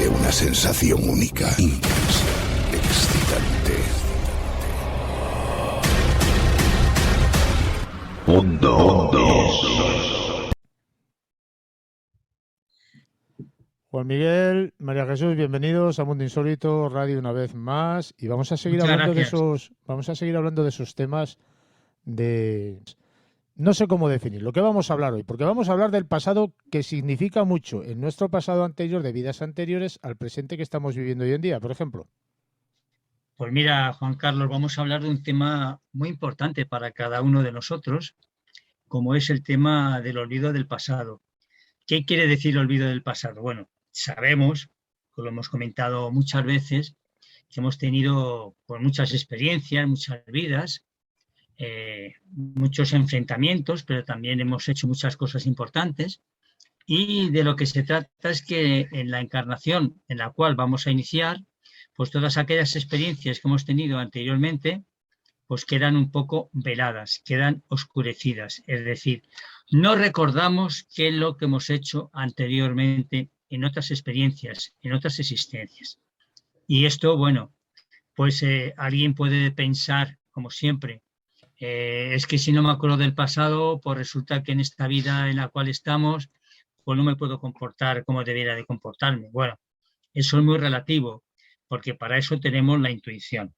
provoque una sensación única, intensa, excitante. Mundo. Juan Miguel, María Jesús, bienvenidos a Mundo Insólito Radio una vez más, y vamos a seguir hablando de esos temas de... No sé cómo definir lo que vamos a hablar hoy, porque vamos a hablar del pasado, que significa mucho en nuestro pasado anterior, de vidas anteriores, al presente que estamos viviendo hoy en día, por ejemplo. Pues mira, Juan Carlos, vamos a hablar de un tema muy importante para cada uno de nosotros, como es el tema del olvido del pasado. ¿Qué quiere decir olvido del pasado? Bueno, sabemos, lo hemos comentado muchas veces, que hemos tenido pues, muchas experiencias, muchas vidas, muchos enfrentamientos, pero también hemos hecho muchas cosas importantes, y de lo que se trata es que en la encarnación en la cual vamos a iniciar, pues todas aquellas experiencias que hemos tenido anteriormente, pues quedan un poco veladas, quedan oscurecidas, es decir, no recordamos qué es lo que hemos hecho anteriormente en otras experiencias, en otras existencias. Y esto, bueno, pues alguien puede pensar, como siempre, es que si no me acuerdo del pasado, pues resulta que en esta vida en la cual estamos, pues no me puedo comportar como debiera de comportarme. Bueno, eso es muy relativo, porque para eso tenemos la intuición.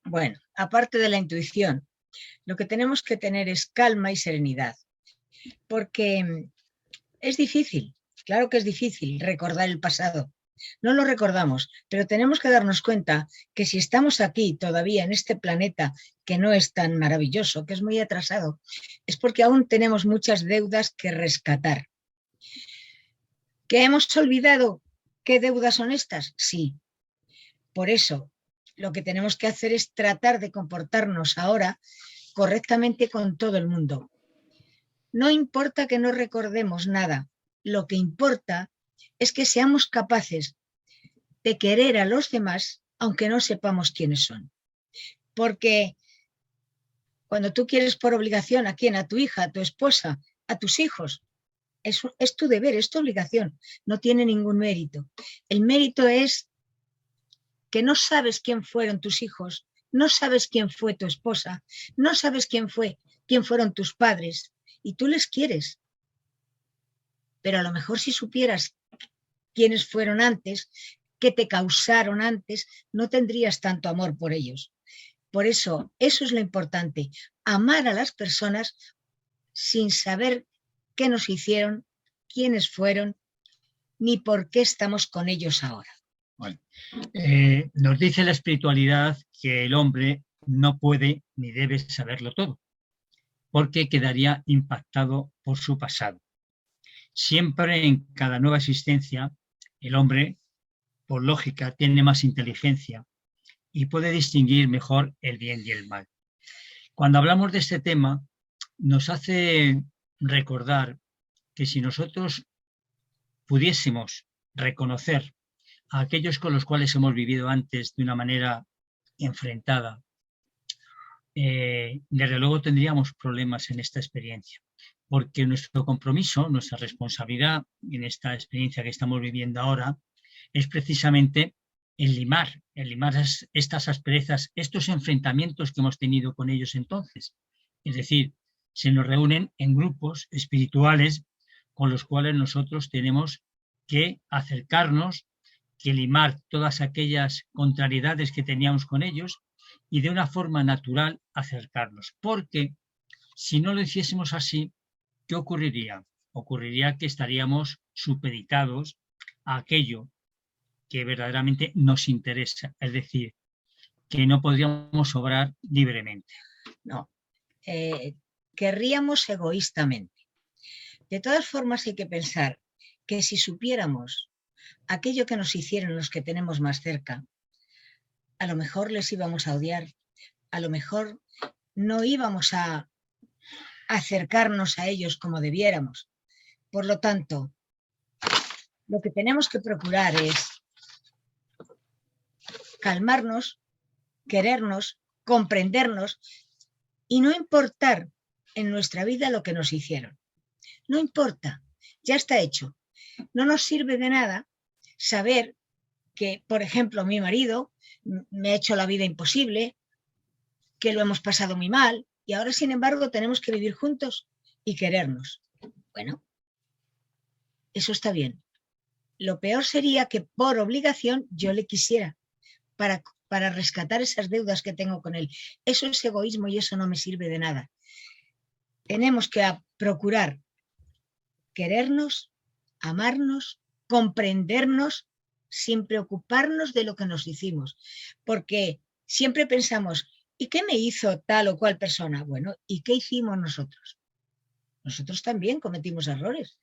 Bueno, aparte de la intuición, lo que tenemos que tener es calma y serenidad, porque es difícil, claro que es difícil recordar el pasado. No lo recordamos, pero tenemos que darnos cuenta que si estamos aquí todavía en este planeta que no es tan maravilloso, que es muy atrasado, es porque aún tenemos muchas deudas que rescatar. ¿Que hemos olvidado qué deudas son estas? Sí. Por eso, lo que tenemos que hacer es tratar de comportarnos ahora correctamente con todo el mundo. No importa que no recordemos nada, lo que importa es que seamos capaces de querer a los demás, aunque no sepamos quiénes son. Porque cuando tú quieres por obligación a quién, a tu hija, a tu esposa, a tus hijos, es tu deber, es tu obligación, no tiene ningún mérito. El mérito es que no sabes quién fueron tus hijos, no sabes quién fue tu esposa, no sabes quién fueron tus padres, y tú les quieres. Pero a lo mejor si supieras quiénes fueron antes, qué te causaron antes, no tendrías tanto amor por ellos. Por eso, eso es lo importante, amar a las personas sin saber qué nos hicieron, quiénes fueron, ni por qué estamos con ellos ahora. Bueno, nos dice la espiritualidad que el hombre no puede ni debe saberlo todo, porque quedaría impactado por su pasado. Siempre en cada nueva existencia, el hombre, por lógica, tiene más inteligencia y puede distinguir mejor el bien y el mal. Cuando hablamos de este tema, nos hace recordar que si nosotros pudiésemos reconocer a aquellos con los cuales hemos vivido antes de una manera enfrentada, desde luego tendríamos problemas en esta experiencia, porque nuestro compromiso, nuestra responsabilidad en esta experiencia que estamos viviendo ahora es precisamente el limar estas asperezas, estos enfrentamientos que hemos tenido con ellos entonces. Es decir, se nos reúnen en grupos espirituales con los cuales nosotros tenemos que acercarnos, que limar todas aquellas contrariedades que teníamos con ellos y de una forma natural acercarnos. Porque si no lo hiciésemos así, ¿qué ocurriría? Ocurriría que estaríamos supeditados a aquello que verdaderamente nos interesa, es decir, que no podríamos obrar libremente. No, querríamos egoístamente. De todas formas hay que pensar que si supiéramos aquello que nos hicieron los que tenemos más cerca, a lo mejor les íbamos a odiar, a lo mejor no íbamos a acercarnos a ellos como debiéramos. Por lo tanto, lo que tenemos que procurar es calmarnos, querernos, comprendernos y no importar en nuestra vida lo que nos hicieron. No importa, ya está hecho. No nos sirve de nada saber que, por ejemplo, mi marido me ha hecho la vida imposible, que lo hemos pasado muy mal y ahora, sin embargo, tenemos que vivir juntos y querernos. Bueno, eso está bien. Lo peor sería que por obligación yo le quisiera para rescatar esas deudas que tengo con él. Eso es egoísmo y eso no me sirve de nada. Tenemos que procurar querernos, amarnos, comprendernos sin preocuparnos de lo que nos hicimos. Porque siempre pensamos, ¿y qué me hizo tal o cual persona? Bueno, ¿y qué hicimos nosotros? Nosotros también cometimos errores.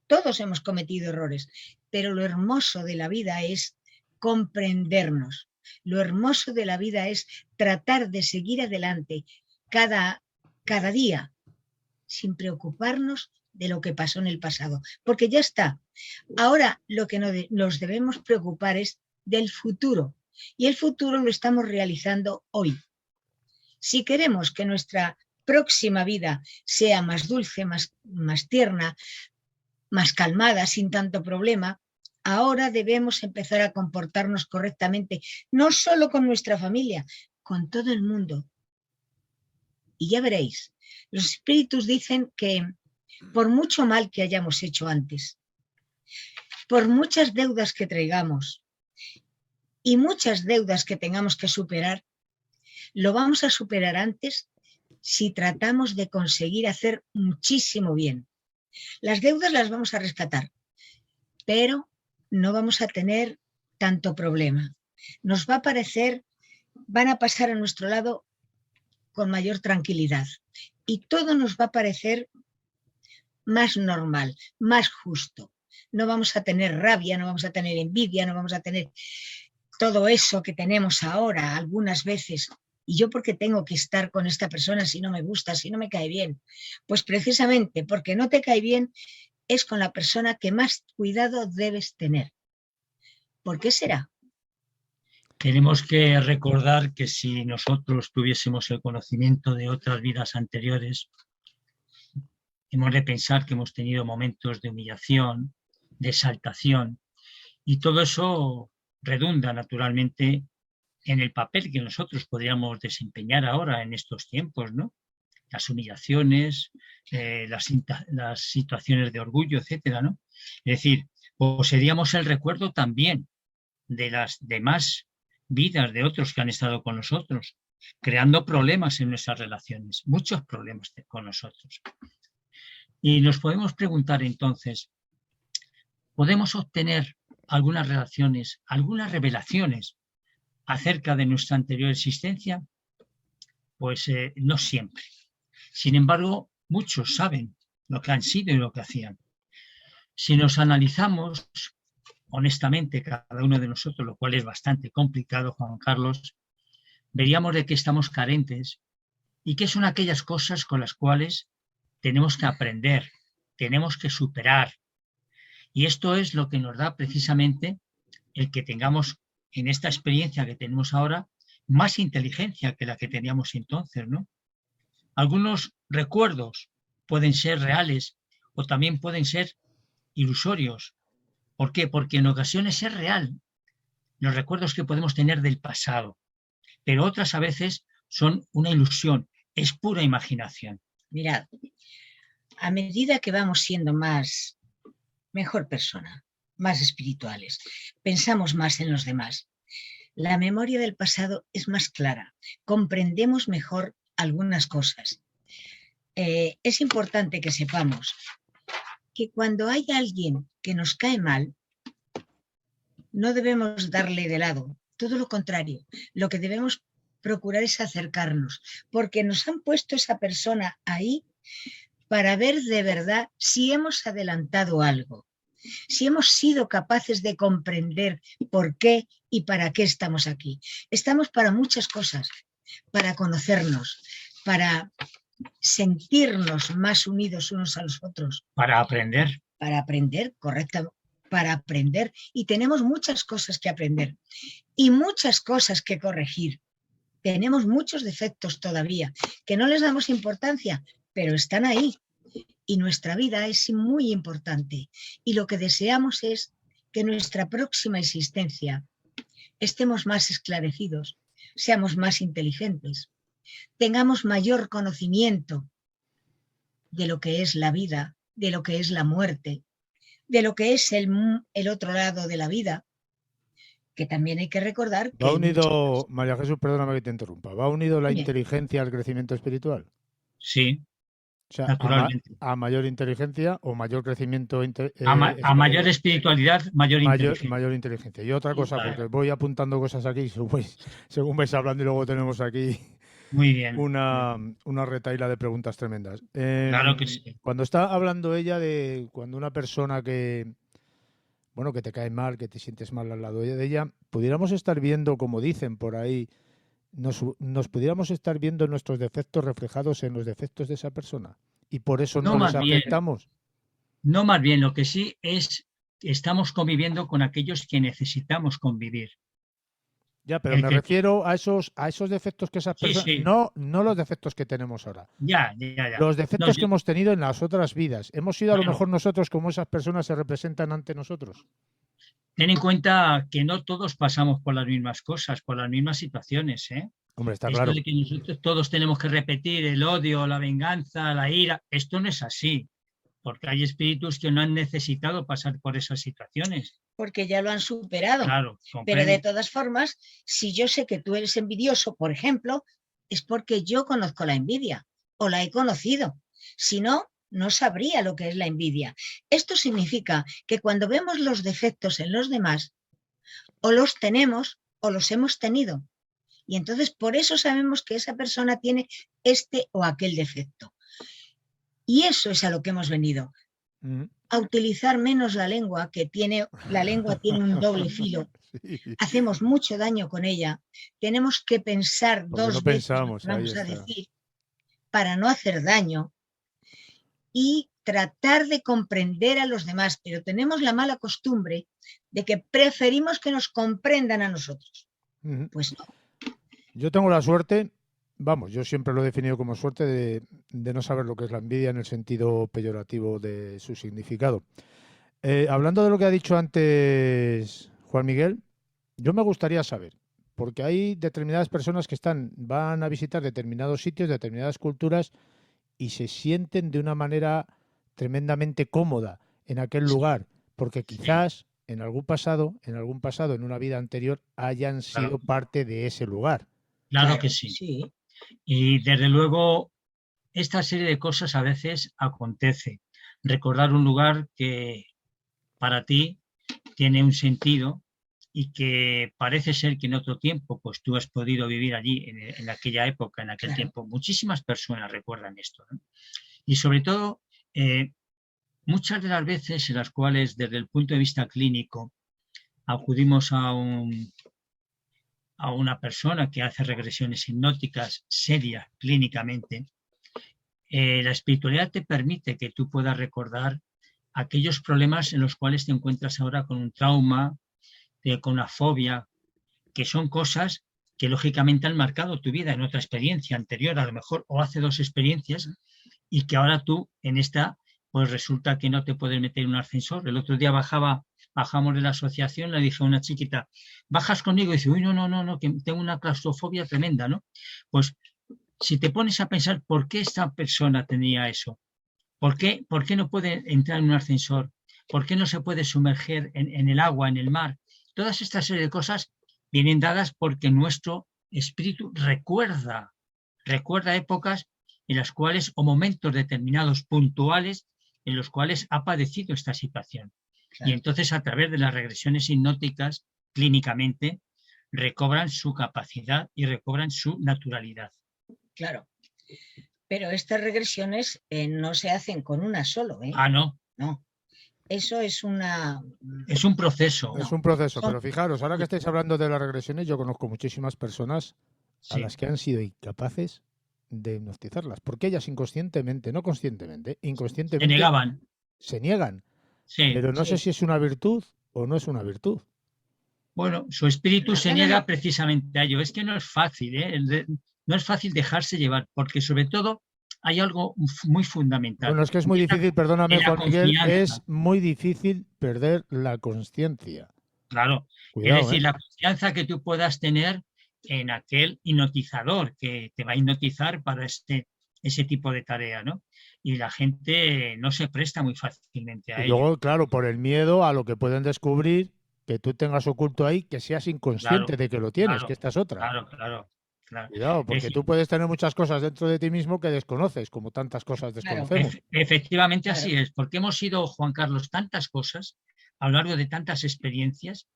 Todos hemos cometido errores, pero lo hermoso de la vida es comprendernos. Lo hermoso de la vida es tratar de seguir adelante cada día sin preocuparnos de lo que pasó en el pasado, porque ya está. Ahora lo que nos debemos preocupar es del futuro, y el futuro lo estamos realizando hoy. Si queremos que nuestra próxima vida sea más dulce, más tierna, más calmada, sin tanto problema, ahora debemos empezar a comportarnos correctamente, no solo con nuestra familia, con todo el mundo. Y ya veréis, los espíritus dicen que por mucho mal que hayamos hecho antes, por muchas deudas que traigamos y muchas deudas que tengamos que superar, lo vamos a superar antes si tratamos de conseguir hacer muchísimo bien. Las deudas las vamos a rescatar, pero no vamos a tener tanto problema. Nos va a parecer, van a pasar a nuestro lado con mayor tranquilidad y todo nos va a parecer más normal, más justo. No vamos a tener rabia, no vamos a tener envidia, no vamos a tener todo eso que tenemos ahora algunas veces. ¿Y yo por qué tengo que estar con esta persona si no me gusta, si no me cae bien? Pues precisamente porque no te cae bien es con la persona que más cuidado debes tener. ¿Por qué será? Tenemos que recordar que si nosotros tuviésemos el conocimiento de otras vidas anteriores, hemos de pensar que hemos tenido momentos de humillación, de exaltación, y todo eso redunda naturalmente en el papel que nosotros podríamos desempeñar ahora en estos tiempos, ¿no? Las humillaciones, las situaciones de orgullo, etcétera, ¿no? Es decir, poseeríamos el recuerdo también de las demás vidas de otros que han estado con nosotros, creando problemas en nuestras relaciones, muchos problemas con nosotros. Y nos podemos preguntar entonces, ¿podemos obtener algunas relaciones, algunas revelaciones acerca de nuestra anterior existencia? Pues no siempre. Sin embargo, muchos saben lo que han sido y lo que hacían. Si nos analizamos honestamente cada uno de nosotros, lo cual es bastante complicado, Juan Carlos, veríamos de que estamos carentes y que son aquellas cosas con las cuales tenemos que aprender, tenemos que superar. Y esto es lo que nos da precisamente el que tengamos en esta experiencia que tenemos ahora más inteligencia que la que teníamos entonces, ¿no? Algunos recuerdos pueden ser reales o también pueden ser ilusorios. ¿Por qué? Porque en ocasiones es real los recuerdos que podemos tener del pasado, pero otras a veces son una ilusión, es pura imaginación. Mirad, a medida que vamos siendo mejor persona, más espirituales, pensamos más en los demás, la memoria del pasado es más clara, comprendemos mejor algunas cosas. Es importante que sepamos que cuando hay alguien que nos cae mal, no debemos darle de lado, todo lo contrario, lo que debemos procurar es acercarnos, porque nos han puesto esa persona ahí para ver de verdad si hemos adelantado algo, si hemos sido capaces de comprender por qué y para qué estamos aquí. Estamos para muchas cosas, para conocernos, para sentirnos más unidos unos a los otros. Para aprender. Para aprender, correcto, para aprender. Y tenemos muchas cosas que aprender y muchas cosas que corregir. Tenemos muchos defectos todavía que no les damos importancia, pero están ahí. Y nuestra vida es muy importante. Y lo que deseamos es que nuestra próxima existencia estemos más esclarecidos, seamos más inteligentes, tengamos mayor conocimiento de lo que es la vida, de lo que es la muerte, de lo que es el otro lado de la vida, que también hay que recordar que... ¿Va unido, María Jesús, perdóname que te interrumpa, ¿va unido la inteligencia al crecimiento espiritual? Sí, o sea, naturalmente. A mayor inteligencia o mayor crecimiento... a mayor espiritualidad, mayor inteligencia. Mayor inteligencia. Y otra cosa, porque voy apuntando cosas aquí, según vais hablando, y luego tenemos aquí... Muy bien. Una retahíla de preguntas tremendas. Claro que sí. Cuando está hablando ella de cuando una persona que te cae mal, que te sientes mal al lado de ella, pudiéramos estar viendo, como dicen por ahí, nos pudiéramos estar viendo nuestros defectos reflejados en los defectos de esa persona y por eso no les afectamos. No, más bien, lo que sí es que estamos conviviendo con aquellos que necesitamos convivir. Ya, pero me refiero a esos defectos que esas personas... Sí. No los defectos que tenemos ahora. Ya. Los defectos que hemos tenido en las otras vidas. Hemos sido a lo mejor nosotros como esas personas se representan ante nosotros. Ten en cuenta que no todos pasamos por las mismas cosas, por las mismas situaciones, ¿eh? Hombre, está claro. De que nosotros todos tenemos que repetir el odio, la venganza, la ira. Esto no es así. Porque hay espíritus que no han necesitado pasar por esas situaciones. Porque ya lo han superado. Claro, pero de todas formas, si yo sé que tú eres envidioso, por ejemplo, es porque yo conozco la envidia o la he conocido. Si no, no sabría lo que es la envidia. Esto significa que cuando vemos los defectos en los demás, o los tenemos o los hemos tenido. Y entonces por eso sabemos que esa persona tiene este o aquel defecto. Y eso es a lo que hemos venido, a utilizar menos la lengua, la lengua tiene un doble filo. Sí. Hacemos mucho daño con ella. Tenemos que pensar dos veces, vamos a decir, para no hacer daño y tratar de comprender a los demás. Pero tenemos la mala costumbre de que preferimos que nos comprendan a nosotros. Pues no. Yo tengo la suerte... Vamos, yo siempre lo he definido como suerte de no saber lo que es la envidia en el sentido peyorativo de su significado. Hablando de lo que ha dicho antes Juan Miguel, yo me gustaría saber, porque hay determinadas personas que van a visitar determinados sitios, determinadas culturas y se sienten de una manera tremendamente cómoda en aquel lugar, porque quizás en algún pasado, en una vida anterior, hayan sido parte de ese lugar. Claro que sí. Y desde luego, esta serie de cosas a veces acontece. Recordar un lugar que para ti tiene un sentido y que parece ser que en otro tiempo, pues tú has podido vivir allí en aquella época, en aquel tiempo. Muchísimas personas recuerdan esto, ¿no? Y sobre todo, muchas de las veces en las cuales desde el punto de vista clínico acudimos a una persona que hace regresiones hipnóticas serias clínicamente, la espiritualidad te permite que tú puedas recordar aquellos problemas en los cuales te encuentras ahora con un trauma, con una fobia, que son cosas que lógicamente han marcado tu vida en otra experiencia anterior, a lo mejor, o hace 2 experiencias, y que ahora tú en esta, pues resulta que no te puedes meter en un ascensor. El otro día bajamos de la asociación, le dije a una chiquita, ¿bajas conmigo? Y dice, uy, no, que tengo una claustrofobia tremenda, ¿no? Pues si te pones a pensar por qué esta persona tenía eso, ¿por qué no puede entrar en un ascensor? ¿Por qué no se puede sumergir en el agua, en el mar? Todas estas serie de cosas vienen dadas porque nuestro espíritu recuerda épocas en las cuales, o momentos determinados puntuales, en los cuales ha padecido esta situación. Claro. Y entonces a través de las regresiones hipnóticas, clínicamente, recobran su capacidad y recobran su naturalidad. Claro, pero estas regresiones no se hacen con una solo, ¿eh? Ah, no. No, eso es Es un proceso. Es un proceso, pero fijaros, ahora que estáis hablando de las regresiones, yo conozco muchísimas personas a las que han sido incapaces de hipnotizarlas, porque ellas inconscientemente, no conscientemente, inconscientemente se niegan. Sí, pero no sé si es una virtud o no es una virtud. Bueno, su espíritu se niega precisamente a ello. Es que no es fácil, ¿eh? No es fácil dejarse llevar, porque sobre todo hay algo muy fundamental. Bueno, es que es muy difícil, perdóname, Juan Miguel, es Confianza. muy difícil perder la consciencia. Claro, es Cuidado, decir, la confianza que tú puedas tener en aquel hipnotizador que te va a hipnotizar para ese tipo de tarea, ¿no? Y la gente no se presta muy fácilmente a Y ello. luego, claro, por el miedo a lo que pueden descubrir, que tú tengas oculto ahí, que seas inconsciente Claro, de que lo tienes, claro, que esta es otra. claro. Cuidado, Es porque decir, tú puedes tener muchas cosas dentro de ti mismo que desconoces, como tantas cosas Claro, desconocemos. efectivamente claro. así es, porque hemos sido, Juan Carlos, tantas cosas a lo largo de tantas experiencias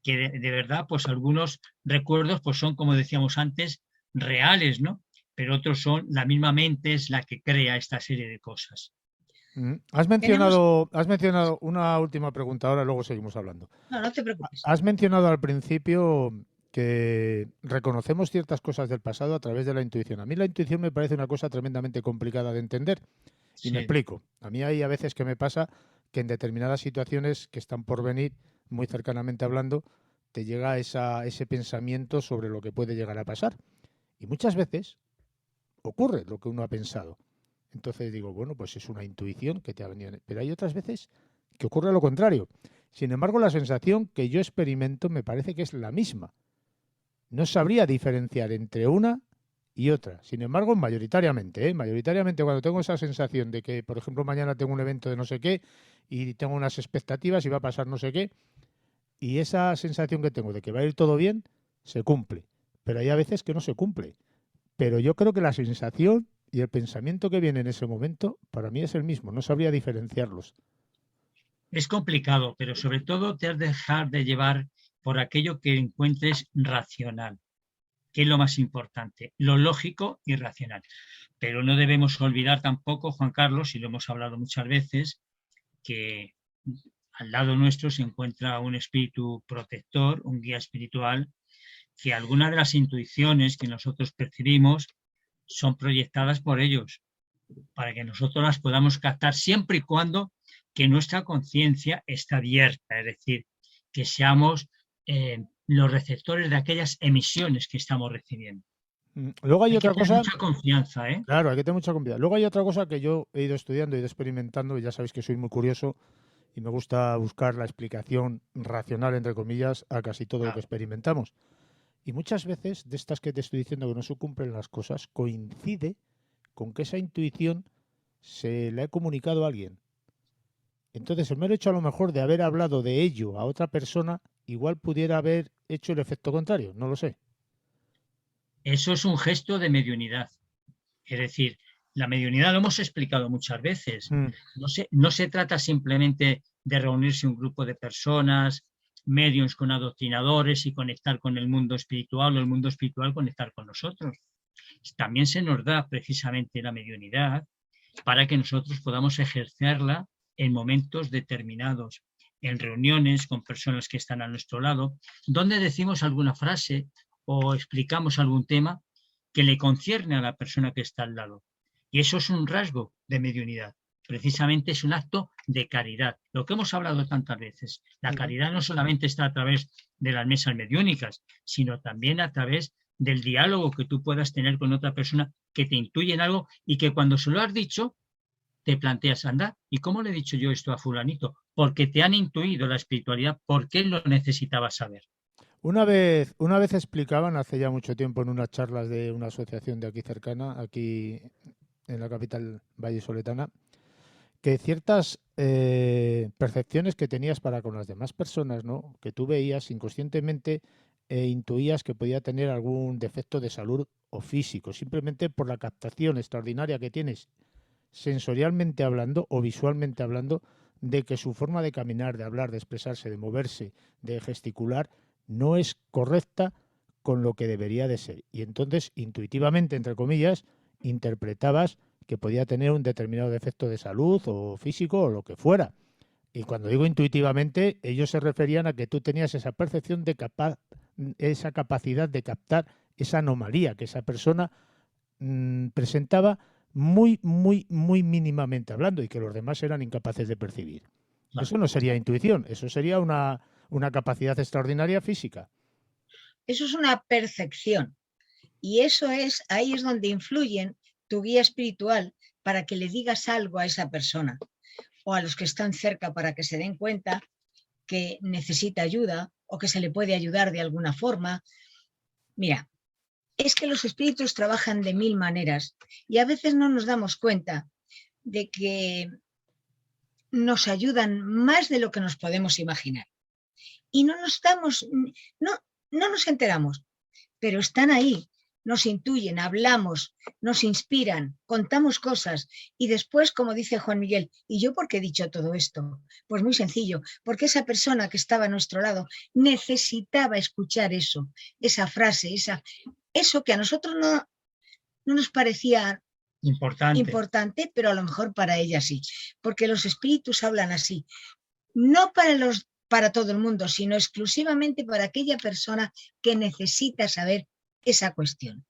que de verdad, pues algunos recuerdos pues son, como decíamos antes, reales, ¿no? Pero otros son, la misma mente es la que crea esta serie de cosas. Has Tenemos... mencionado una última pregunta, ahora luego seguimos hablando. No, no te preocupes. Has mencionado al principio que reconocemos ciertas cosas del pasado a través de la intuición. A mí la intuición me parece una cosa tremendamente complicada de entender. Y me Sí. explico. A mí hay a veces que me pasa que en determinadas situaciones que están por venir, muy cercanamente hablando, te llega ese pensamiento sobre lo que puede llegar a pasar. Y muchas veces ocurre lo que uno ha pensado. Entonces digo, bueno, pues es una intuición que te ha venido. Pero hay otras veces que ocurre lo contrario. Sin embargo, la sensación que yo experimento me parece que es la misma. No sabría diferenciar entre una y otra. Sin embargo, mayoritariamente cuando tengo esa sensación de que, por ejemplo, mañana tengo un evento de no sé qué y tengo unas expectativas y va a pasar no sé qué, y esa sensación que tengo de que va a ir todo bien, se cumple. Pero hay a veces que no se cumple. Pero yo creo que la sensación y el pensamiento que viene en ese momento, para mí es el mismo. No sabría diferenciarlos. Es complicado, pero sobre todo te has de dejar de llevar por aquello que encuentres racional, que es lo más importante, lo lógico y racional. Pero no debemos olvidar tampoco, Juan Carlos, y lo hemos hablado muchas veces, que al lado nuestro se encuentra un espíritu protector, un guía espiritual, que algunas de las intuiciones que nosotros percibimos son proyectadas por ellos, para que nosotros las podamos captar siempre y cuando que nuestra conciencia esté abierta, es decir, que seamos los receptores de aquellas emisiones que estamos recibiendo. Luego hay Hay que otra tener cosa. mucha confianza, ¿eh? Claro, hay que tener mucha confianza. Luego hay otra cosa que yo he ido estudiando, he ido experimentando, y ya sabéis que soy muy curioso y me gusta buscar la explicación racional, entre comillas, a casi todo lo que experimentamos. Y muchas veces, de estas que te estoy diciendo que no se cumplen las cosas, coincide con que esa intuición se la he comunicado a alguien. Entonces, el mero hecho a lo mejor de haber hablado de ello a otra persona, igual pudiera haber hecho el efecto contrario, no lo sé. Eso es un gesto de mediunidad. Es decir, la mediunidad lo hemos explicado muchas veces. No se trata simplemente de reunirse un grupo de personas, mediums con adoctrinadores y conectar con el mundo espiritual o el mundo espiritual conectar con nosotros. También se nos da precisamente la mediunidad para que nosotros podamos ejercerla en momentos determinados, en reuniones con personas que están a nuestro lado, donde decimos alguna frase o explicamos algún tema que le concierne a la persona que está al lado. Y eso es un rasgo de mediunidad. Precisamente es un acto de caridad. Lo que hemos hablado tantas veces. La caridad no solamente está a través de las mesas mediúnicas, sino también a través del diálogo que tú puedas tener con otra persona que te intuye en algo y que cuando se lo has dicho, te planteas, anda, ¿y cómo le he dicho yo esto a fulanito? Porque te han intuido la espiritualidad, porque él lo necesitaba saber. Una vez explicaban, hace ya mucho tiempo, en unas charlas de una asociación de aquí cercana, aquí en la capital vallisoletana, que ciertas percepciones que tenías para con las demás personas, ¿no?, que tú veías inconscientemente intuías que podía tener algún defecto de salud o físico, simplemente por la captación extraordinaria que tienes sensorialmente hablando o visualmente hablando de que su forma de caminar, de hablar, de expresarse, de moverse, de gesticular, no es correcta con lo que debería de ser. Y entonces, intuitivamente, entre comillas, interpretabas que podía tener un determinado defecto de salud o físico o lo que fuera. Y cuando digo intuitivamente, ellos se referían a que tú tenías esa percepción de esa capacidad de captar esa anomalía que esa persona presentaba muy, muy, muy mínimamente hablando y que los demás eran incapaces de percibir. Claro. Eso no sería intuición, eso sería una capacidad extraordinaria física. Eso es una percepción. Y eso es, ahí es donde influyen tu guía espiritual para que le digas algo a esa persona o a los que están cerca para que se den cuenta que necesita ayuda o que se le puede ayudar de alguna forma. Mira, es que los espíritus trabajan de 1000 maneras y a veces no nos damos cuenta de que nos ayudan más de lo que nos podemos imaginar. Y no nos enteramos, pero están ahí, nos intuyen, hablamos, nos inspiran, contamos cosas y después, como dice Juan Miguel, ¿y yo por qué he dicho todo esto? Pues muy sencillo, porque esa persona que estaba a nuestro lado necesitaba escuchar eso, esa frase, eso que a nosotros no nos parecía importante, pero a lo mejor para ella sí, porque los espíritus hablan así, no para todo el mundo, sino exclusivamente para aquella persona que necesita saber esa cuestión.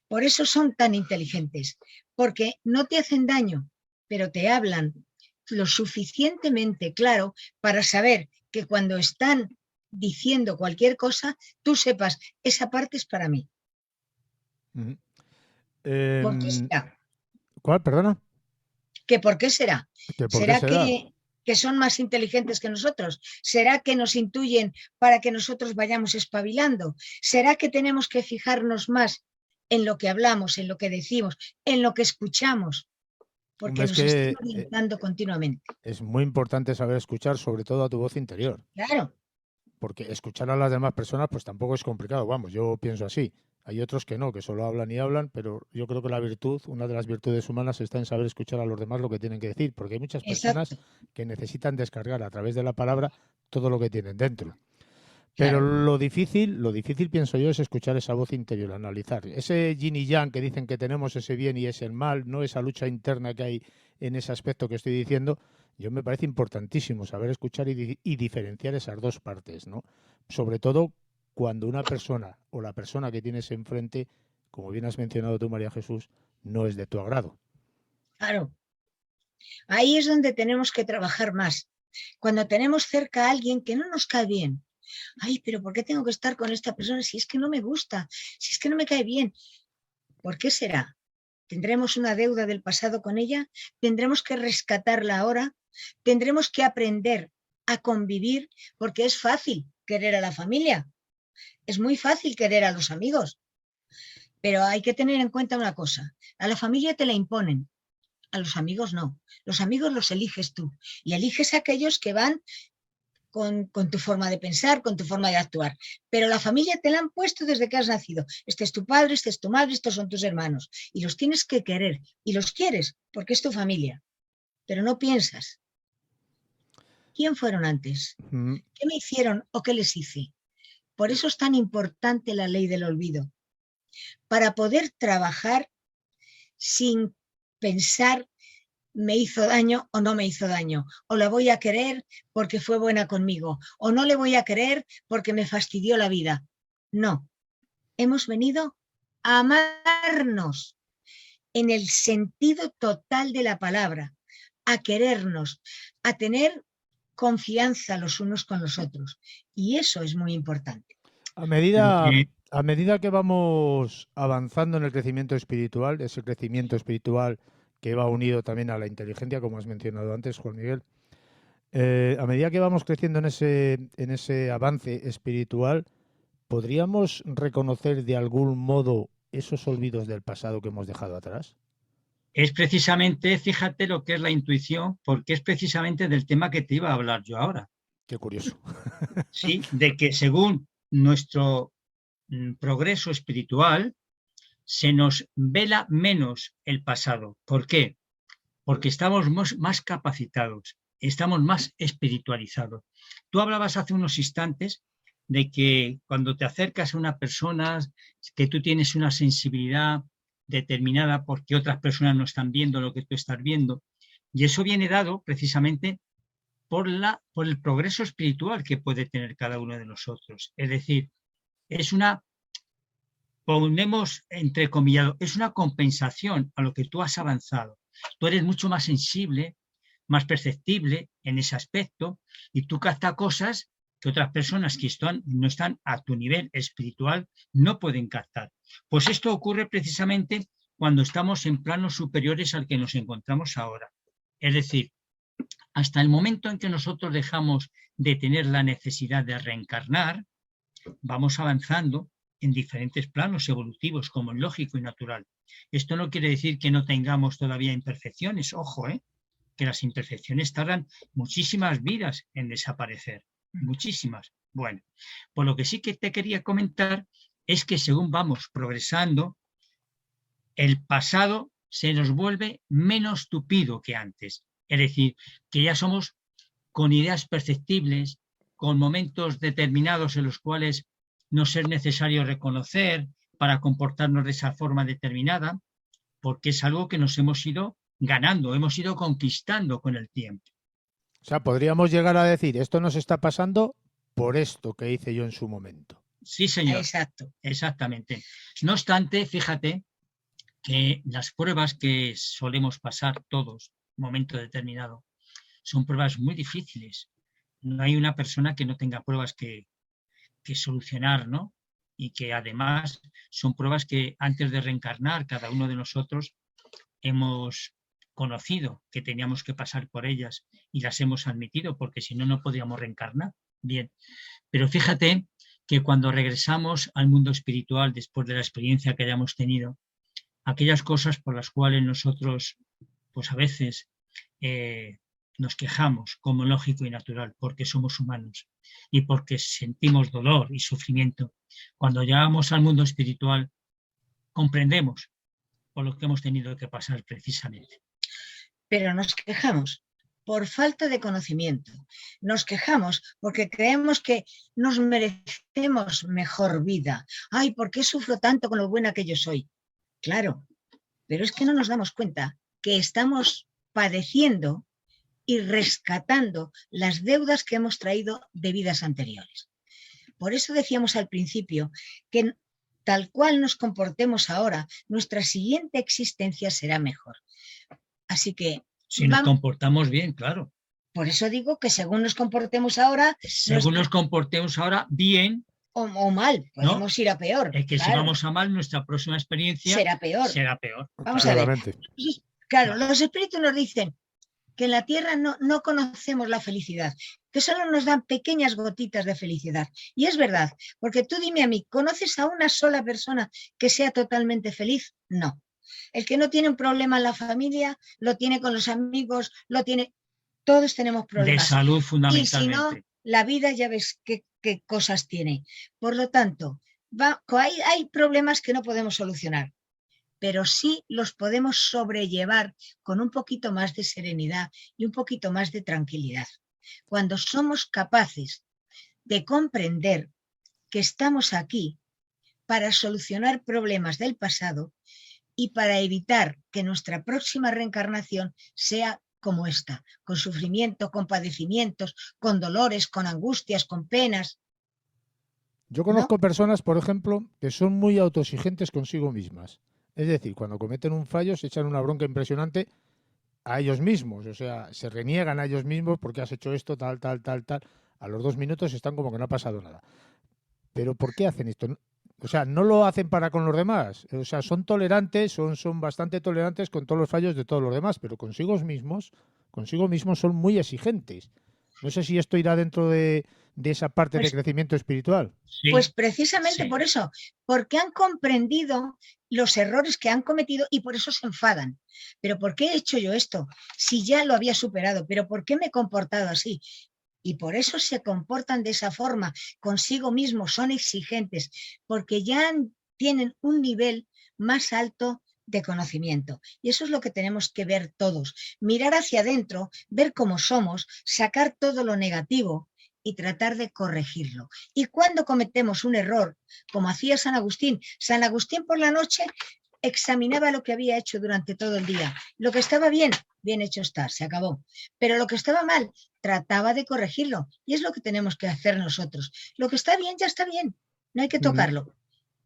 Por eso son tan inteligentes, porque no te hacen daño, pero te hablan lo suficientemente claro para saber que cuando están diciendo cualquier cosa, tú sepas, esa parte es para mí. ¿Por qué será? ¿Cuál? Perdona. ¿Que por qué será? ¿Será que son más inteligentes que nosotros? ¿Será que nos intuyen para que nosotros vayamos espabilando? ¿Será que tenemos que fijarnos más en lo que hablamos, en lo que decimos, en lo que escuchamos? Porque nos están orientando continuamente. Es muy importante saber escuchar, sobre todo a tu voz interior. Claro. Porque escuchar a las demás personas pues tampoco es complicado, vamos, yo pienso así. Hay otros que no, que solo hablan y hablan, pero yo creo que la virtud, una de las virtudes humanas está en saber escuchar a los demás lo que tienen que decir, porque hay muchas personas que necesitan descargar a través de la palabra todo lo que tienen dentro. Pero lo difícil pienso yo es escuchar esa voz interior, analizar. Ese yin y yang que dicen que tenemos, ese bien y ese mal, no esa lucha interna que hay en ese aspecto que estoy diciendo, yo me parece importantísimo saber escuchar y diferenciar esas dos partes, ¿no? Sobre todo cuando una persona o la persona que tienes enfrente, como bien has mencionado tú, María Jesús, no es de tu agrado. Claro. Ahí es donde tenemos que trabajar más. Cuando tenemos cerca a alguien que no nos cae bien. Ay, pero ¿por qué tengo que estar con esta persona si es que no me gusta, si es que no me cae bien? ¿Por qué será? ¿Tendremos una deuda del pasado con ella? ¿Tendremos que rescatarla ahora? ¿Tendremos que aprender a convivir? Porque es fácil querer a la familia. Es muy fácil querer a los amigos, pero hay que tener en cuenta una cosa, a la familia te la imponen, a los amigos no, los amigos los eliges tú y eliges a aquellos que van con tu forma de pensar, con tu forma de actuar, pero la familia te la han puesto desde que has nacido, este es tu padre, este es tu madre, estos son tus hermanos y los tienes que querer y los quieres porque es tu familia, pero no piensas, ¿quién fueron antes? ¿Qué me hicieron o qué les hice? Por eso es tan importante la ley del olvido, para poder trabajar sin pensar me hizo daño o no me hizo daño, o la voy a querer porque fue buena conmigo, o no le voy a querer porque me fastidió la vida. No, hemos venido a amarnos en el sentido total de la palabra, a querernos, a tener confianza los unos con los otros. Y eso es muy importante. A medida que vamos avanzando en el crecimiento espiritual, ese crecimiento espiritual que va unido también a la inteligencia, como has mencionado antes, Juan Miguel, a medida que vamos creciendo en ese avance espiritual, ¿podríamos reconocer de algún modo esos olvidos del pasado que hemos dejado atrás? Es precisamente, fíjate lo que es la intuición, porque es precisamente del tema que te iba a hablar yo ahora. Qué curioso. Sí, de que según nuestro progreso espiritual se nos vela menos el pasado. ¿Por qué? Porque estamos más capacitados, estamos más espiritualizados. Tú hablabas hace unos instantes de que cuando te acercas a una persona, que tú tienes una sensibilidad determinada porque otras personas no están viendo lo que tú estás viendo. Y eso viene dado precisamente por el progreso espiritual que puede tener cada uno de nosotros. Es decir, ponemos entrecomillado, es una compensación a lo que tú has avanzado. Tú eres mucho más sensible, más perceptible en ese aspecto y tú captas cosas que otras personas que no están a tu nivel espiritual no pueden captar. Pues esto ocurre precisamente cuando estamos en planos superiores al que nos encontramos ahora. Es decir, hasta el momento en que nosotros dejamos de tener la necesidad de reencarnar, vamos avanzando en diferentes planos evolutivos, como el lógico y natural. Esto no quiere decir que no tengamos todavía imperfecciones, ojo, que las imperfecciones tardan muchísimas vidas en desaparecer, muchísimas. Bueno, pues lo que sí que te quería comentar es que según vamos progresando, el pasado se nos vuelve menos tupido que antes. Es decir, que ya somos con ideas perceptibles, con momentos determinados en los cuales nos es necesario reconocer para comportarnos de esa forma determinada, porque es algo que nos hemos ido ganando, hemos ido conquistando con el tiempo. O sea, podríamos llegar a decir, esto nos está pasando por esto que hice yo en su momento. Sí, señor. Exacto. Exactamente. No obstante, fíjate que las pruebas que solemos pasar todos, en un momento determinado, son pruebas muy difíciles. No hay una persona que no tenga pruebas que solucionar, ¿no? Y que además son pruebas que antes de reencarnar, cada uno de nosotros hemos conocido que teníamos que pasar por ellas y las hemos admitido, porque si no, no podríamos reencarnar. Bien, pero fíjate que cuando regresamos al mundo espiritual, después de la experiencia que hayamos tenido, aquellas cosas por las cuales nosotros, pues a veces nos quejamos como lógico y natural, porque somos humanos y porque sentimos dolor y sufrimiento, cuando llegamos al mundo espiritual comprendemos por lo que hemos tenido que pasar precisamente. Pero nos quejamos por falta de conocimiento. Nos quejamos porque creemos que nos merecemos mejor vida. Ay, ¿por qué sufro tanto con lo buena que yo soy? Claro, pero es que no nos damos cuenta que estamos padeciendo y rescatando las deudas que hemos traído de vidas anteriores. Por eso decíamos al principio que tal cual nos comportemos ahora, nuestra siguiente existencia será mejor. Así que... Si nos comportamos bien, claro. Por eso digo que según nos comportemos ahora... Según nos comportemos ahora bien... O mal, podemos ir a peor. Es que claro, si vamos a mal, nuestra próxima experiencia será peor. Será peor. Vamos a ver. Claro, los espíritus nos dicen que en la Tierra no conocemos la felicidad, que solo nos dan pequeñas gotitas de felicidad. Y es verdad, porque tú dime a mí, ¿conoces a una sola persona que sea totalmente feliz? No. El que no tiene un problema en la familia, lo tiene con los amigos, lo tiene... Todos tenemos problemas. De salud, fundamentalmente. Y si no, la vida ya ves qué cosas tiene. Por lo tanto, hay problemas que no podemos solucionar, pero sí los podemos sobrellevar con un poquito más de serenidad y un poquito más de tranquilidad. Cuando somos capaces de comprender que estamos aquí para solucionar problemas del pasado y para evitar que nuestra próxima reencarnación sea como esta, con sufrimiento, con padecimientos, con dolores, con angustias, con penas. Yo conozco personas, por ejemplo, que son muy autoexigentes consigo mismas. Es decir, cuando cometen un fallo se echan una bronca impresionante a ellos mismos. O sea, se reniegan a ellos mismos porque has hecho esto, tal. A los 2 minutos están como que no ha pasado nada. Pero ¿por qué hacen esto? O sea, no lo hacen para con los demás. O sea, son tolerantes, son bastante tolerantes con todos los fallos de todos los demás, pero consigo mismos son muy exigentes. No sé si esto irá dentro de esa parte de crecimiento espiritual. Sí, pues precisamente por eso, porque han comprendido los errores que han cometido y por eso se enfadan. ¿Pero por qué he hecho yo esto? Si ya lo había superado, ¿pero por qué me he comportado así? Y por eso se comportan de esa forma, consigo mismos, son exigentes, porque ya tienen un nivel más alto de conocimiento. Y eso es lo que tenemos que ver todos. Mirar hacia adentro, ver cómo somos, sacar todo lo negativo y tratar de corregirlo. Y cuando cometemos un error, como hacía San Agustín por la noche examinaba lo que había hecho durante todo el día. Lo que estaba bien, bien hecho está, se acabó. Pero lo que estaba mal, trataba de corregirlo. Y es lo que tenemos que hacer nosotros. Lo que está bien, ya está bien. No hay que tocarlo.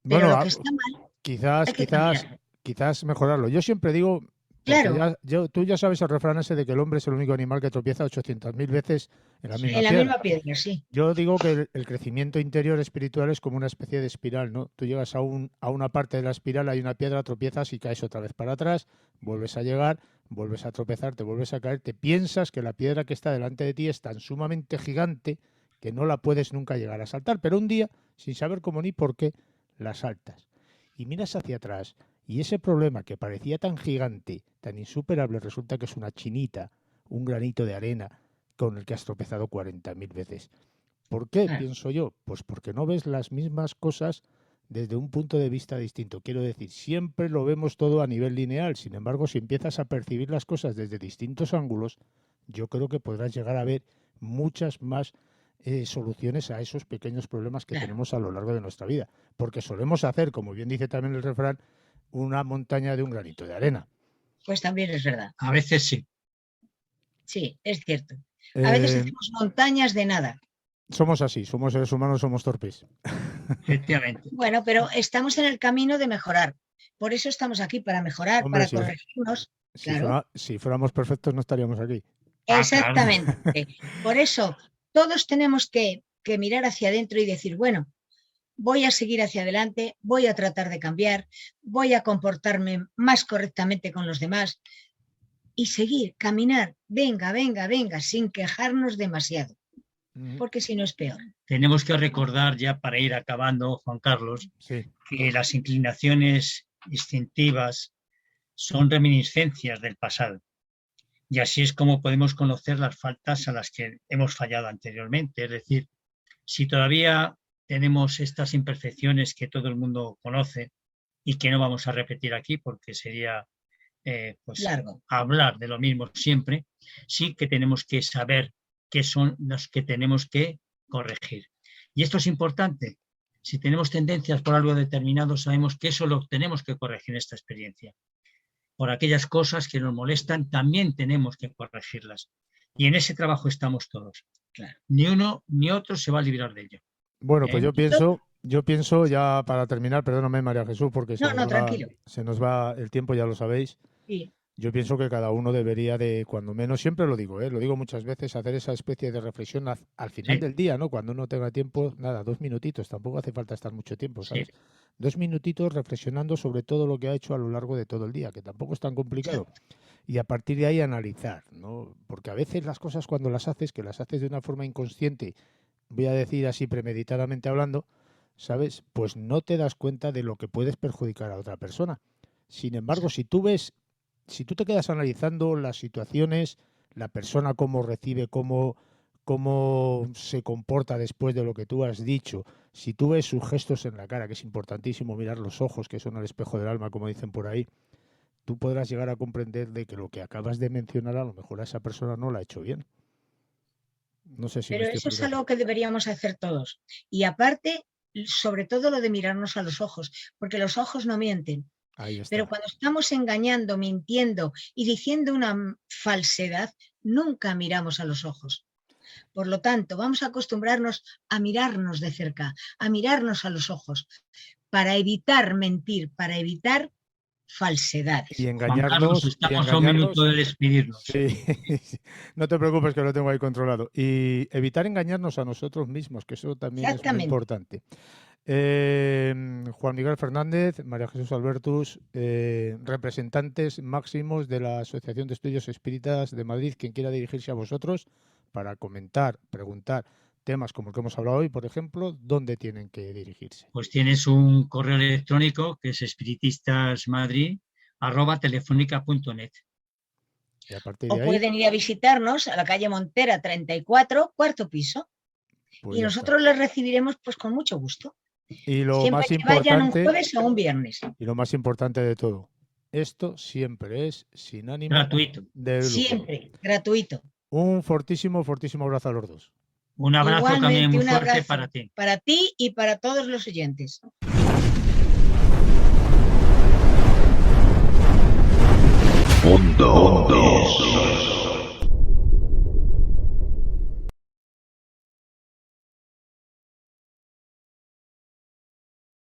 Pero lo que está mal, quizás mejorarlo. Yo siempre digo Claro. Tú ya sabes el refrán ese de que el hombre es el único animal que tropieza 800.000 veces en la misma En la piedra. misma piedra, sí. Yo digo que el crecimiento interior espiritual es como una especie de espiral, ¿no? Tú llegas a una parte de la espiral, hay una piedra, tropiezas y caes otra vez para atrás, vuelves a llegar, vuelves a tropezar, te vuelves a caer, te piensas que la piedra que está delante de ti es tan sumamente gigante que no la puedes nunca llegar a saltar, pero un día, sin saber cómo ni por qué, la saltas. Y miras hacia atrás y ese problema que parecía tan gigante, tan insuperable, resulta que es una chinita, un granito de arena con el que has tropezado 40.000 veces. ¿Por qué? Pienso yo. Pues porque no ves las mismas cosas desde un punto de vista distinto. Quiero decir, siempre lo vemos todo a nivel lineal. Sin embargo, si empiezas a percibir las cosas desde distintos ángulos, yo creo que podrás llegar a ver muchas más soluciones a esos pequeños problemas que tenemos a lo largo de nuestra vida. Porque solemos hacer, como bien dice también el refrán, una montaña de un granito de arena. Pues también es verdad. A veces sí. Sí, es cierto. A veces hacemos montañas de nada. Somos así, somos seres humanos, somos torpes. Efectivamente. Bueno, pero estamos en el camino de mejorar. Por eso estamos aquí, para mejorar, para corregirnos. Si fuéramos perfectos no estaríamos aquí. Exactamente. Claro. Por eso todos tenemos que mirar hacia adentro y decir, bueno, voy a seguir hacia adelante, voy a tratar de cambiar, voy a comportarme más correctamente con los demás y seguir, caminar, venga, sin quejarnos demasiado, porque si no es peor. Tenemos que recordar ya para ir acabando, Juan Carlos, que las inclinaciones instintivas son reminiscencias del pasado. Y así es como podemos conocer las faltas a las que hemos fallado anteriormente. Es decir, si todavía tenemos estas imperfecciones que todo el mundo conoce y que no vamos a repetir aquí porque sería hablar de lo mismo siempre, sí que tenemos que saber qué son los que tenemos que corregir. Y esto es importante. Si tenemos tendencias por algo determinado, sabemos que eso lo tenemos que corregir en esta experiencia. Por aquellas cosas que nos molestan, también tenemos que corregirlas. Y en ese trabajo estamos todos. Claro. Ni uno ni otro se va a librar de ello. Bueno, pues yo pienso ya para terminar, perdóname María Jesús, porque se nos va el tiempo, ya lo sabéis. Sí. Yo pienso que cada uno debería de, cuando menos, siempre lo digo muchas veces, hacer esa especie de reflexión al final del día, ¿no? Cuando uno tenga tiempo, 2 minutitos, tampoco hace falta estar mucho tiempo, ¿sabes? 2 minutitos reflexionando sobre todo lo que ha hecho a lo largo de todo el día, que tampoco es tan complicado. Y a partir de ahí analizar, ¿no? Porque a veces las cosas cuando las haces, que las haces de una forma inconsciente, voy a decir así premeditadamente hablando, ¿sabes? Pues no te das cuenta de lo que puedes perjudicar a otra persona. Sin embargo, si tú te quedas analizando las situaciones, la persona cómo recibe, cómo se comporta después de lo que tú has dicho, si tú ves sus gestos en la cara, que es importantísimo mirar los ojos, que son el espejo del alma, como dicen por ahí, tú podrás llegar a comprender de que lo que acabas de mencionar a lo mejor a esa persona no lo ha hecho bien. No sé si pero eso es algo que deberíamos hacer todos. Y aparte, sobre todo lo de mirarnos a los ojos, porque los ojos no mienten. Pero cuando estamos engañando, mintiendo y diciendo una falsedad, nunca miramos a los ojos. Por lo tanto, vamos a acostumbrarnos a mirarnos de cerca, a mirarnos a los ojos, para evitar mentir, para evitar falsedades. Y engañarnos. Juan Carlos, estamos a un minuto de despedirnos. Sí, no te preocupes que lo tengo ahí controlado. Y evitar engañarnos a nosotros mismos, que eso también es muy importante. Juan Miguel Fernández, María Jesús Albertus, representantes máximos de la Asociación de Estudios Espíritas de Madrid, quien quiera dirigirse a vosotros para comentar, preguntar temas como el que hemos hablado hoy, por ejemplo, ¿dónde tienen que dirigirse? Pues tienes un correo electrónico que es espiritistasmadrid@telefónica.net. O pueden ir a visitarnos a la calle Montera 34, 4º piso. Pues y nosotros les recibiremos pues con mucho gusto. Y lo siempre más que importante, vayan un jueves o un viernes. Y lo más importante de todo, esto siempre es sin ánimo gratuito. De lucro. Siempre, gratuito. Un fortísimo abrazo a los dos. Un abrazo también muy fuerte para ti. Para ti y para todos los oyentes. Mundo.